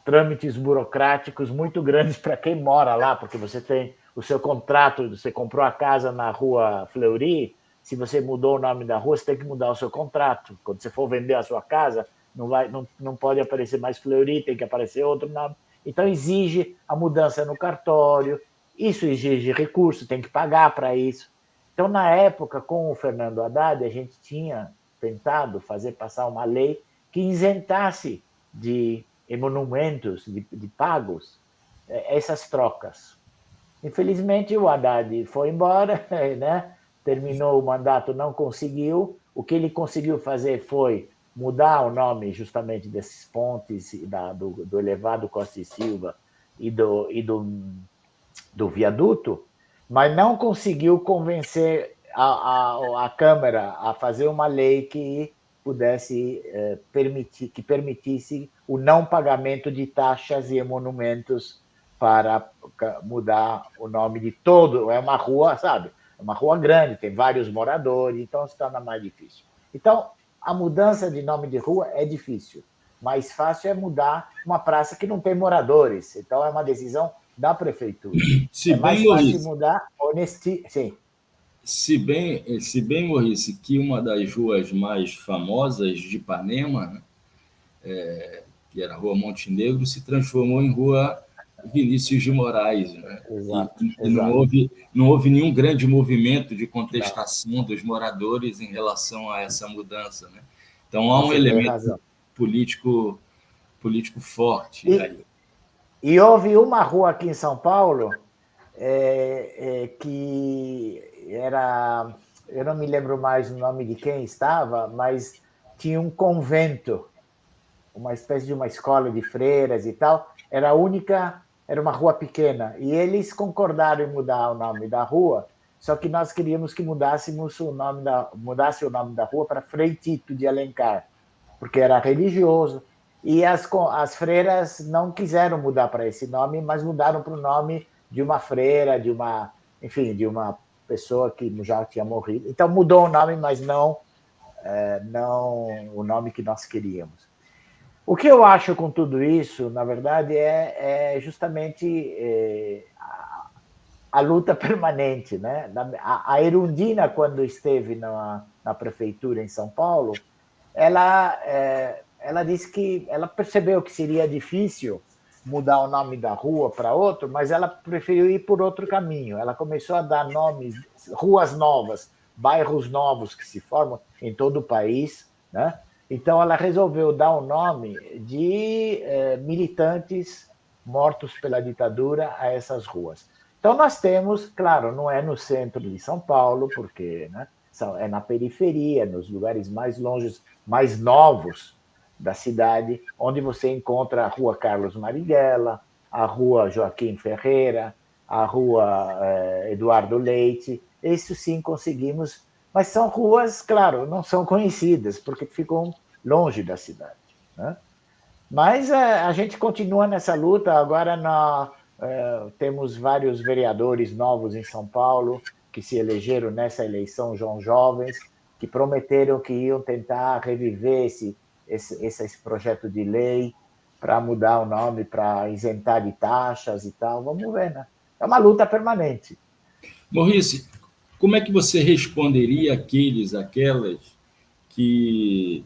trâmites burocráticos muito grandes para quem mora lá, porque você tem o seu contrato, você comprou a casa na rua Fleury, se você mudou o nome da rua, você tem que mudar o seu contrato. Quando você for vender a sua casa, não pode aparecer mais Fleury, tem que aparecer outro nome. Então, exige a mudança no cartório, isso exige recurso, tem que pagar para isso. Então, na época, com o Fernando Haddad, a gente tinha tentado fazer passar uma lei que isentasse de emolumentos, de pagos, essas trocas. Infelizmente, o Haddad foi embora, né? Terminou o mandato, não conseguiu. O que ele conseguiu fazer foi mudar o nome justamente desses pontes, do elevado Costa e Silva do viaduto, mas não conseguiu convencer a Câmara a fazer uma lei que pudesse permitisse o não pagamento de taxas e emolumentos para mudar o nome de todo. É uma rua, sabe? É uma rua grande, tem vários moradores, então se torna mais difícil. Então, a mudança de nome de rua é difícil. Mais fácil é mudar uma praça que não tem moradores. Então, é uma decisão da prefeitura. Se É bem, mais fácil Maurice, mudar Sim. se bem, Maurice, que uma das ruas mais famosas de Ipanema, né, que era a Rua Montenegro, se transformou em Rua Vinícius de Moraes, né? E, Exato, e não exato. houve nenhum grande movimento de Não, contestação dos moradores em relação a essa mudança, né? Então há um você tem elemento razão. político forte E, aí. e houve uma rua aqui em São Paulo que era. Eu não me lembro mais o nome de quem estava, mas tinha uma espécie de uma escola de freiras e tal, era a única, era uma rua pequena, e eles concordaram em mudar o nome da rua, só que nós queríamos que mudasse o nome da rua para Frei Tito de Alencar, porque era religioso, e as freiras não quiseram mudar para esse nome, mas mudaram para o nome de uma freira, enfim, de uma pessoa que já tinha morrido. Então mudou o nome, mas não o nome que nós queríamos. O que eu acho com tudo isso, na verdade, é justamente a luta permanente, né? A Erundina, quando esteve na prefeitura em São Paulo, ela disse que ela percebeu que seria difícil mudar o nome da rua para outro, mas ela preferiu ir por outro caminho. Ela começou a dar nomes, ruas novas, bairros novos que se formam em todo o país, né? Então ela resolveu dar o nome de militantes mortos pela ditadura a essas ruas. Então nós temos, claro, não é no centro de São Paulo, porque, né, é na periferia, nos lugares mais longes, mais novos da cidade, onde você encontra a Rua Carlos Marighella, a Rua Joaquim Ferreira, a Rua Eduardo Leite. Isso sim conseguimos, mas são ruas, claro, não são conhecidas, porque ficam longe da cidade, né? Mas a gente continua nessa luta. Agora temos vários vereadores novos em São Paulo que se elegeram nessa eleição, jovens, que prometeram que iam tentar reviver esse projeto de lei para mudar o nome, para isentar de taxas e tal. Vamos ver, né? É uma luta permanente. Maurice, como é que você responderia aquelas que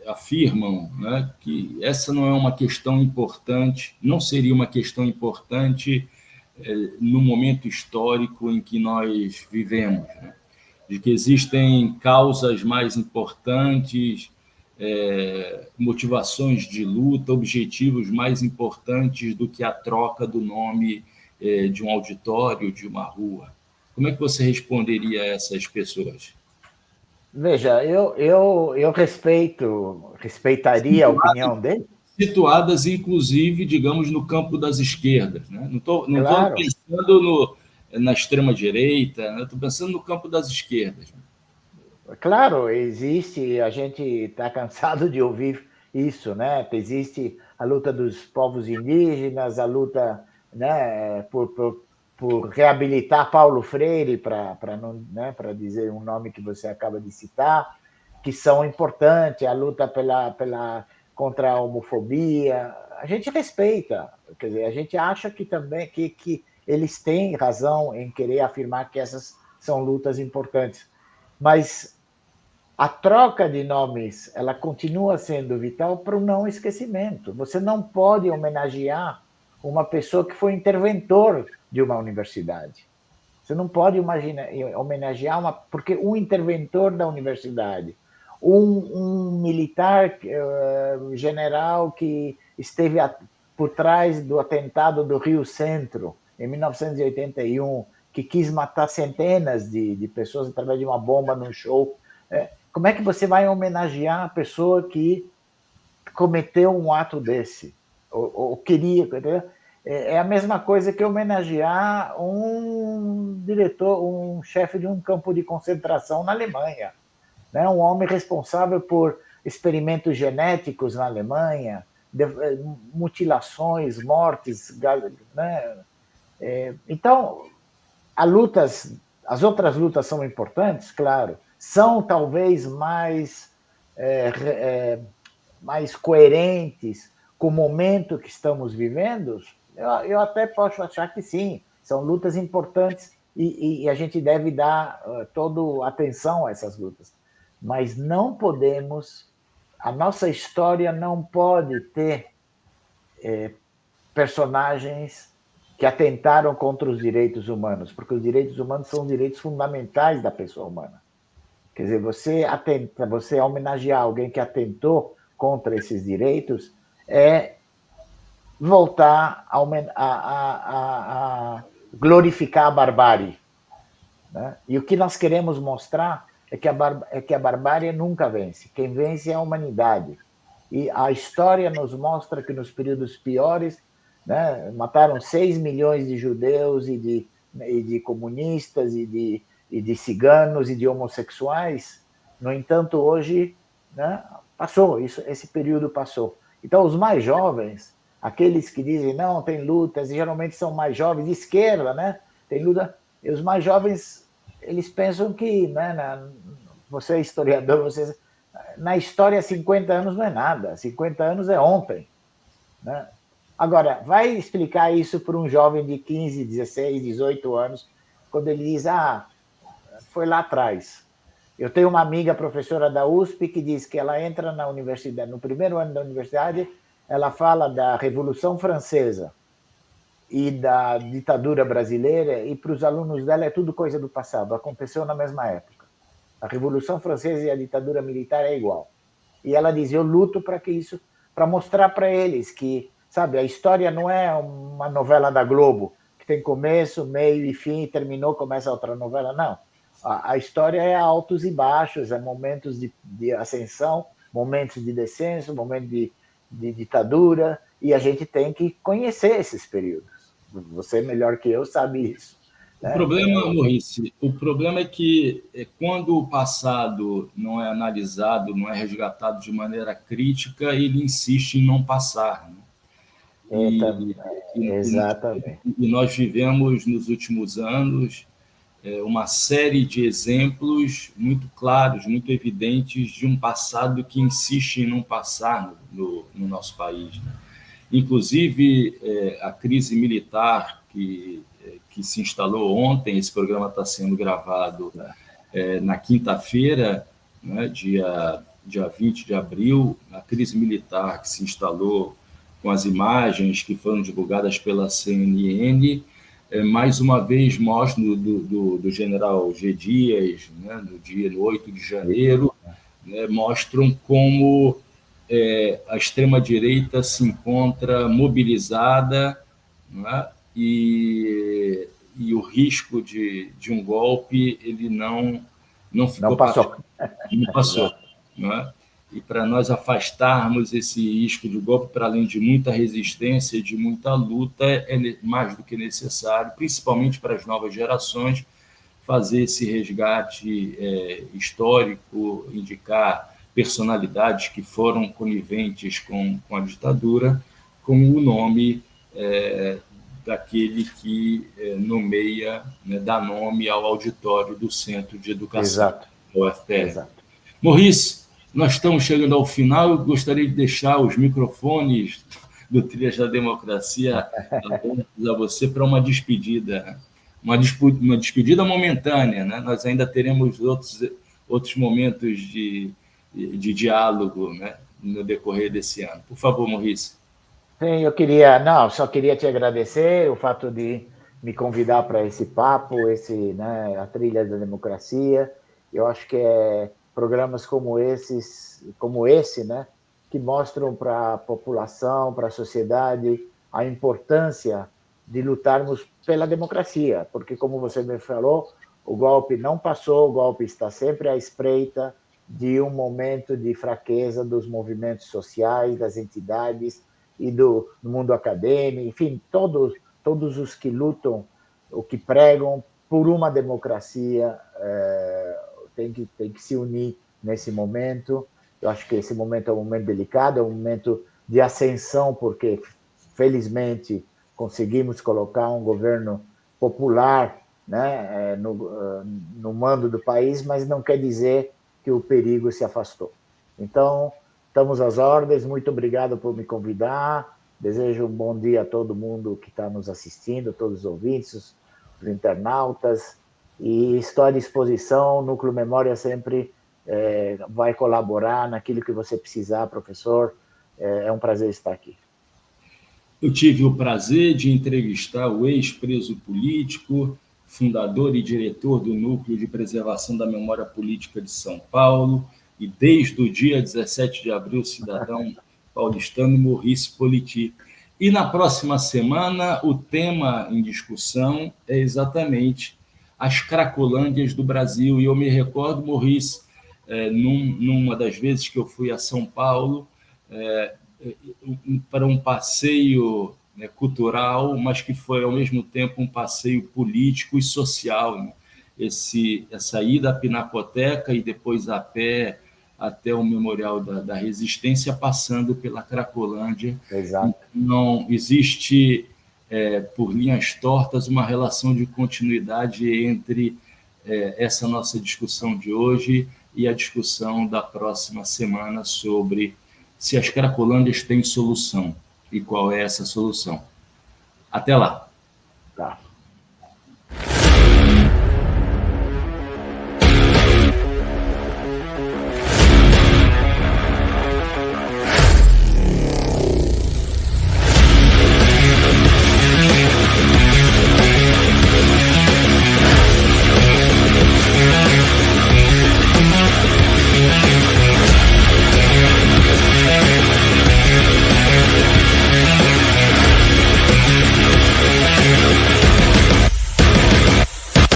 afirmam, né, que essa não é uma questão importante, não seria uma questão importante no momento histórico em que nós vivemos, né? De que existem causas mais importantes, motivações de luta, objetivos mais importantes do que a troca do nome de um auditório, de uma rua. Como é que você responderia a essas pessoas? Veja, eu respeitaria a opinião dele. Situadas, inclusive, digamos, no campo das esquerdas, né? Não tô Claro, pensando na extrema-direita, né? Estou pensando no campo das esquerdas. claro, existe, a gente está cansado de ouvir isso, né? Existe a luta dos povos indígenas, a luta, né, por reabilitar Paulo Freire, não, né, para dizer um nome que você acaba de citar, que são importantes, a luta contra a homofobia. A gente respeita, quer dizer, a gente acha que também que eles têm razão em querer afirmar que essas são lutas importantes, mas a troca de nomes ela continua sendo vital para o não esquecimento. Você não pode homenagear uma pessoa que foi interventor de uma universidade. Você não pode homenagear porque um interventor da universidade, um militar general que esteve por trás do atentado do Rio Centro, em 1981, que quis matar centenas de pessoas através de uma bomba num show. Como é que você vai homenagear a pessoa que cometeu um ato desse? Ou queria, entendeu? É a mesma coisa que homenagear um diretor, um chefe de um campo de concentração na Alemanha, né? Um homem responsável por experimentos genéticos na Alemanha, mutilações, mortes, né? Então, as outras lutas são importantes, claro, são talvez mais coerentes com o momento que estamos vivendo. Eu até posso achar que sim, são lutas importantes e a gente deve dar toda atenção a essas lutas. Mas não podemos, a nossa história não pode ter personagens que atentaram contra os direitos humanos, porque os direitos humanos são os direitos fundamentais da pessoa humana. Quer dizer, você homenagear alguém que atentou contra esses direitos é voltar a glorificar a barbárie, né? E o que nós queremos mostrar é que a barbárie nunca vence. Quem vence é a humanidade. E a história nos mostra que nos períodos piores, né, mataram 6 milhões de judeus e de comunistas e de ciganos e de homossexuais. No entanto, hoje, né, passou, esse período passou. Então, os mais jovens, aqueles que dizem, não, tem lutas, e geralmente são mais jovens, de esquerda, né? Tem luta. E os mais jovens, eles pensam que, né, você é historiador, na história 50 anos não é nada, 50 anos é ontem, né? Agora, vai explicar isso para um jovem de 15, 16, 18 anos, quando ele diz, foi lá atrás. Eu tenho uma amiga professora da USP que diz que ela entra na universidade, no primeiro ano da universidade, ela fala da Revolução Francesa e da ditadura brasileira, e para os alunos dela é tudo coisa do passado, aconteceu na mesma época. A Revolução Francesa e a ditadura militar é igual. E ela diz, eu luto para que isso, para mostrar para eles que, sabe, a história não é uma novela da Globo, que tem começo, meio e fim, e terminou, começa outra novela, não. A história é altos e baixos, é momentos de ascensão, momentos de descenso, momentos de ditadura, e a gente tem que conhecer esses períodos. Você, melhor que eu, sabe isso. O Né? problema, Maurice, o problema é que quando o passado não é analisado, não é resgatado de maneira crítica, ele insiste em não passar, né? Então, E, e, exatamente. e nós vivemos nos últimos anos uma série de exemplos muito claros, muito evidentes de um passado que insiste em não passar no nosso país, né? Inclusive, a crise militar que se instalou ontem, esse programa está sendo gravado na quinta-feira, né, dia 20 de abril, a crise militar que se instalou com as imagens que foram divulgadas pela CNN, mais uma vez mostra do general G. Dias, né, no 8 de janeiro, né, mostram como a extrema-direita se encontra mobilizada, né, e o risco de um golpe ele não Não ficou passou. não passou, Exato. né? E para nós afastarmos esse risco de golpe, para além de muita resistência e de muita luta, é mais do que necessário, principalmente para as novas gerações, fazer esse resgate histórico, indicar personalidades que foram coniventes com a ditadura, com o nome daquele que nomeia, né, dá nome ao auditório do Centro de Educação, Exato. o UFPR. Exato. Maurice, nós estamos chegando ao final. Eu gostaria de deixar os microfones do Trilhas da Democracia abertos a você para uma despedida, uma despedida momentânea, né? Nós ainda teremos outros momentos de diálogo, né, no decorrer desse ano. Por favor, Maurice. Sim, só queria te agradecer o fato de me convidar para esse papo, né, a Trilha da Democracia. Eu acho que é programas como esse, né, que mostram para a população, para a sociedade, a importância de lutarmos pela democracia, porque, como você me falou, o golpe não passou, o golpe está sempre à espreita de um momento de fraqueza dos movimentos sociais, das entidades e do mundo acadêmico, enfim, todos os que lutam, o que pregam por uma democracia, tem que se unir nesse momento. Eu acho que esse momento é um momento delicado, é um momento de ascensão, porque, felizmente, conseguimos colocar um governo popular, né, no mando do país, mas não quer dizer que o perigo se afastou. Então, estamos às ordens, muito obrigado por me convidar, desejo um bom dia a todo mundo que está nos assistindo, todos os ouvintes, os internautas, e estou à disposição, o Núcleo Memória sempre vai colaborar naquilo que você precisar, professor, é um prazer estar aqui. Eu tive o prazer de entrevistar o ex-preso político, fundador e diretor do Núcleo de Preservação da Memória Política de São Paulo, e desde o dia 17 de abril, cidadão paulistano Maurice Politi. E na próxima semana, o tema em discussão é exatamente as Cracolândias do Brasil. E eu me recordo, Maurice, numa das vezes que eu fui a São Paulo, para um passeio, né, cultural, mas que foi, ao mesmo tempo, um passeio político e social, né? Essa ida à Pinacoteca e depois a pé até o Memorial da Resistência, passando pela Cracolândia. Exato. Não existe, por linhas tortas, uma relação de continuidade entre essa nossa discussão de hoje e a discussão da próxima semana sobre se as Cracolândias têm solução e qual é essa solução. Até lá! Tá.